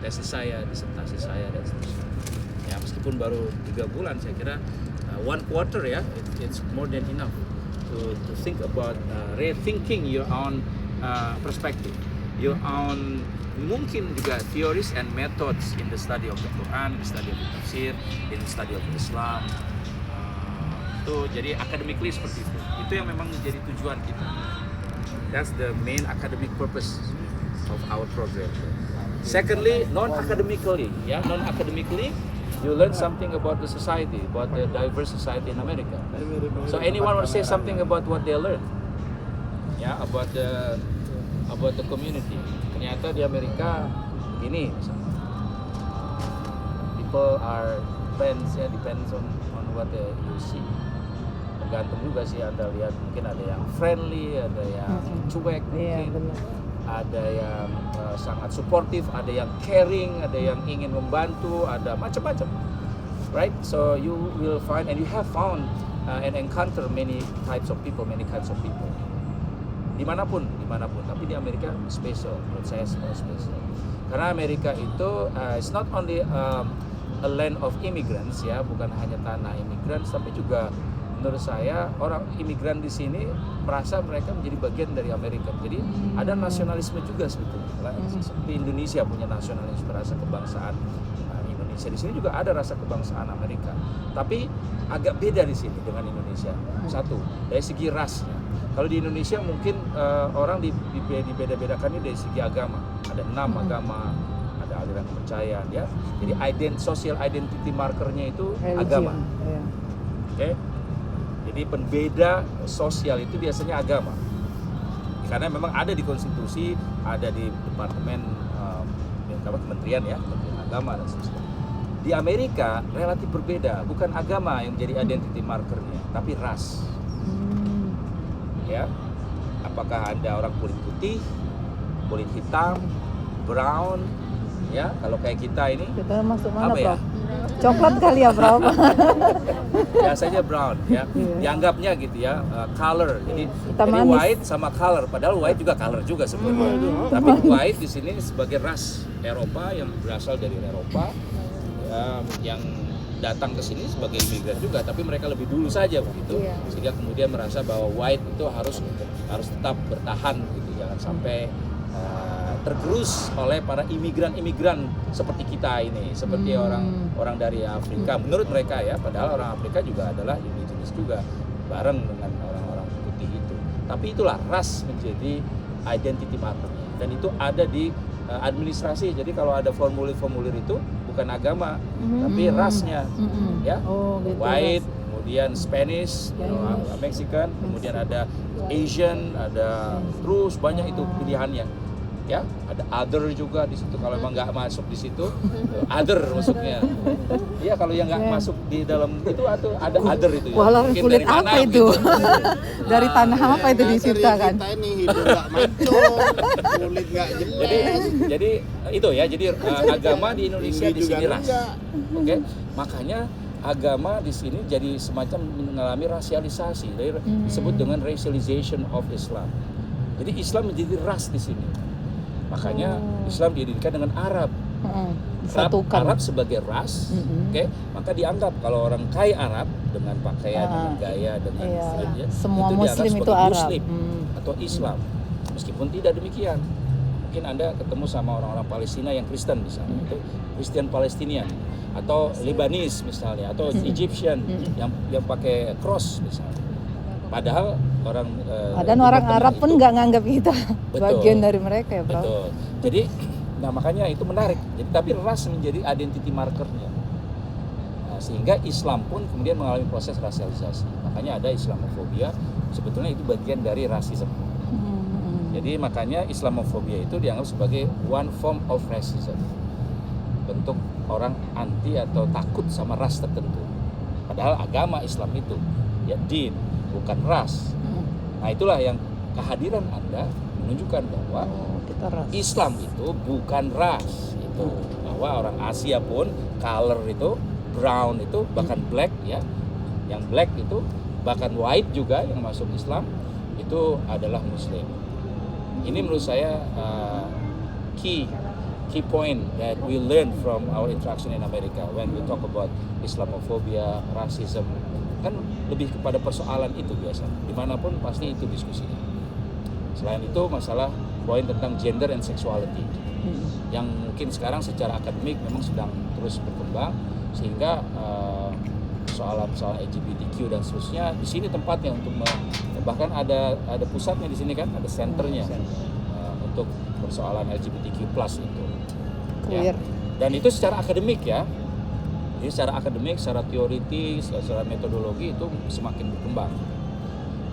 tesis saya, disertasi saya dan seterusnya. Ya meskipun baru 3 bulan, saya kira 1 quarter ya, it's more than enough to think about rethinking your own perspective, your own mungkin juga theories and methods in the study of the Quran, in the study of the tafsir, in the study of Islam. Itu jadi academically seperti itu. Itu yang memang menjadi tujuan kita. That's the main academic purpose of our program. Secondly, non-academically, you learn something about the society, about the diverse society in America. So anyone will say something about what they learn, about the community. Ternyata di Amerika ini, misalnya, people are depends on what you see. Tergantung juga sih, Anda lihat mungkin ada yang friendly, ada yang cuek mungkin, ada yang sangat suportif, ada yang caring, ada yang ingin membantu, ada macam-macam, right? So you will find and you have found and encounter many types of people, dimanapun. Tapi di Amerika special, menurut saya special. Karena Amerika itu it's not only a land of immigrants ya, bukan hanya tanah imigran, tapi juga menurut saya orang imigran di sini merasa mereka menjadi bagian dari Amerika. Jadi ada nasionalisme juga sebetulnya. Seperti Indonesia punya nasionalisme, rasa kebangsaan Indonesia. Di sini juga ada rasa kebangsaan Amerika. Tapi agak beda di sini dengan Indonesia. Satu, dari segi rasnya. Kalau di Indonesia mungkin orang dibeda-bedakan dari segi agama. Ada 6 agama, ada aliran kepercayaan ya. Jadi social identity markernya itu agama. Oke. Jadi pembeda sosial itu biasanya agama. Karena memang ada di konstitusi, ada di departemen kementerian agama dan sebagainya. Di Amerika relatif berbeda, bukan agama yang menjadi identity markernya, tapi ras. Ya. Apakah Anda orang kulit putih, kulit hitam, brown, ya? Kalau kayak kita ini, kita masuk mana, apa ya? Coklat kali ya, Bro. Biasanya brown ya. Dianggapnya gitu ya, color. Jadi manis. White sama color, padahal white juga color juga sebenarnya. Tapi white di sini sebagai ras Eropa yang berasal dari Eropa yang datang ke sini sebagai imigran juga, tapi mereka lebih dulu saja begitu. Sehingga kemudian merasa bahwa white itu harus tetap bertahan gitu, jangan sampai tergerus oleh para imigran seperti kita ini, seperti orang dari Afrika. Menurut mereka ya, padahal orang Afrika juga adalah indigenous juga, bareng dengan orang-orang putih itu. Tapi itulah ras menjadi identity markernya, dan itu ada di administrasi. Jadi kalau ada formulir-formulir itu bukan agama, tapi rasnya, ya, gitu, white, kemudian Spanish, Mexican, kemudian ada Asian, ada terus banyak itu pilihannya. Ya, ada other juga di situ. Kalau emang nggak masuk di situ, other masuknya. Iya, kalau yang nggak masuk di dalam itu atau ada other itu. Walau Mungkin kulit dari apa itu? Dari tanah apa itu diciptakan? Kita ini hidup nggak mancung, kulit nggak jelas. Jadi itu ya. Jadi agama di Indonesia di sini ras. Oke, makanya agama di sini jadi semacam mengalami rasialisasi, disebut dengan racialization of Islam. Jadi Islam menjadi ras di sini. Makanya Islam diidentikan dengan Arab. Arab sebagai ras, maka dianggap kalau orang kaya Arab dengan pakaian, dengan gaya, dengan semua itu Muslim itu Arab Muslim atau Islam. Meskipun tidak demikian, mungkin Anda ketemu sama orang-orang Palestina yang Kristen misalnya, itu Kristen Palestinian, atau Lebanese misalnya, atau Egyptian yang pakai cross misalnya. Padahal orang Arab pun nggak nganggap kita bagian dari mereka ya, Bro. Betul. Jadi, makanya itu menarik. Jadi, tapi ras menjadi identity markernya. Sehingga Islam pun kemudian mengalami proses rasialisasi. Makanya ada Islamofobia. Sebetulnya itu bagian dari rasisme. Jadi makanya Islamofobia itu dianggap sebagai one form of racism. Bentuk orang anti atau takut sama ras tertentu. Padahal agama Islam itu ya din, bukan ras. Nah itulah yang kehadiran Anda menunjukkan bahwa Islam itu bukan ras. Itu bahwa orang Asia pun color itu brown itu bahkan black ya, yang black itu bahkan white juga yang masuk Islam itu adalah Muslim. Ini menurut saya key key point that we learn from our interaction in America when we talk about Islamophobia, racism, kan lebih kepada persoalan itu biasa. Dimanapun pasti itu diskusinya. Selain itu masalah poin tentang gender and sexuality yang mungkin sekarang secara akademik memang sedang terus berkembang, sehingga persoalan-persoalan LGBTQ dan seterusnya di sini tempatnya untuk bahkan ada pusatnya di sini kan, ada senternya untuk persoalan LGBTQ+ itu. Ya. Queer. Dan itu secara akademik ya. Jadi secara akademik, secara teoritis, secara metodologi itu semakin berkembang.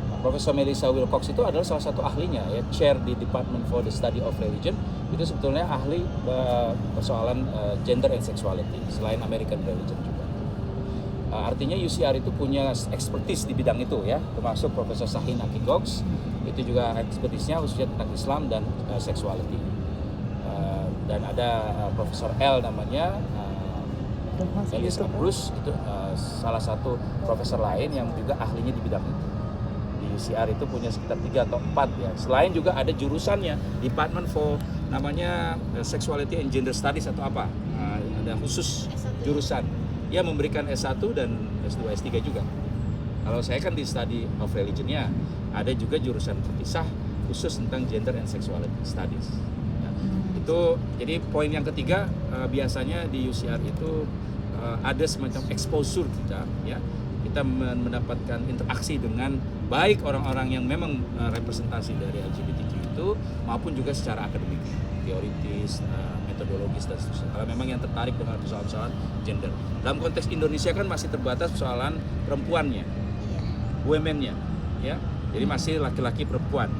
Nah, Profesor Melissa Wilcox itu adalah salah satu ahlinya ya, chair di Department for the Study of Religion. Itu sebetulnya ahli persoalan gender and sexuality selain American religion juga. Artinya UCR itu punya expertise di bidang itu ya, termasuk Profesor Shahin Akigox itu juga expertise-nya khususnya tentang Islam dan sexuality. Dan ada Profesor L namanya Elis Bruce, itu salah satu profesor lain yang juga ahlinya di bidang itu. Di UCR itu punya sekitar 3 atau 4 ya. Selain juga ada jurusannya, Department for namanya Sexuality and Gender Studies atau apa. Ada khusus jurusan. Dia memberikan S1 dan S2, S3 juga. Kalau saya kan di Study of Religion-nya, ada juga jurusan terpisah khusus tentang Gender and Sexuality Studies. Ya, itu jadi poin yang ketiga, biasanya di UCR itu ada semacam exposure kita, ya. Kita mendapatkan interaksi dengan baik orang-orang yang memang representasi dari LGBTQ itu maupun juga secara akademik, teoritis, metodologis dan seterusnya. Kalau memang yang tertarik dengan persoalan-persoalan gender. Dalam konteks Indonesia kan masih terbatas persoalan perempuannya, women-nya, ya. Jadi masih laki-laki perempuan.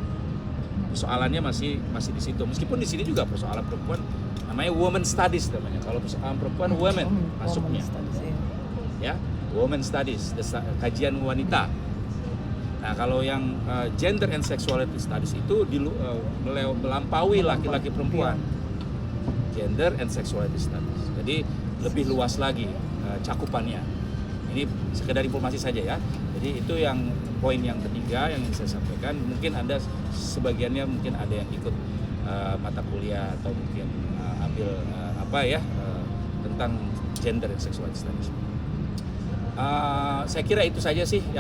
Persoalannya masih di situ. Meskipun di sini juga persoalan perempuan namanya women studies namanya. Kalau persoalan perempuan women masuknya. Ya, women studies, kajian wanita. Nah, kalau yang gender and sexuality studies itu melampaui laki-laki perempuan. Gender and sexuality studies. Jadi lebih luas lagi cakupannya. Ini sekedar informasi saja ya. Jadi itu yang poin yang ketiga yang ingin saya sampaikan. Mungkin Anda sebagiannya mungkin ada yang ikut mata kuliah atau mungkin ambil tentang gender and sexuality studies. Saya kira itu saja sih yang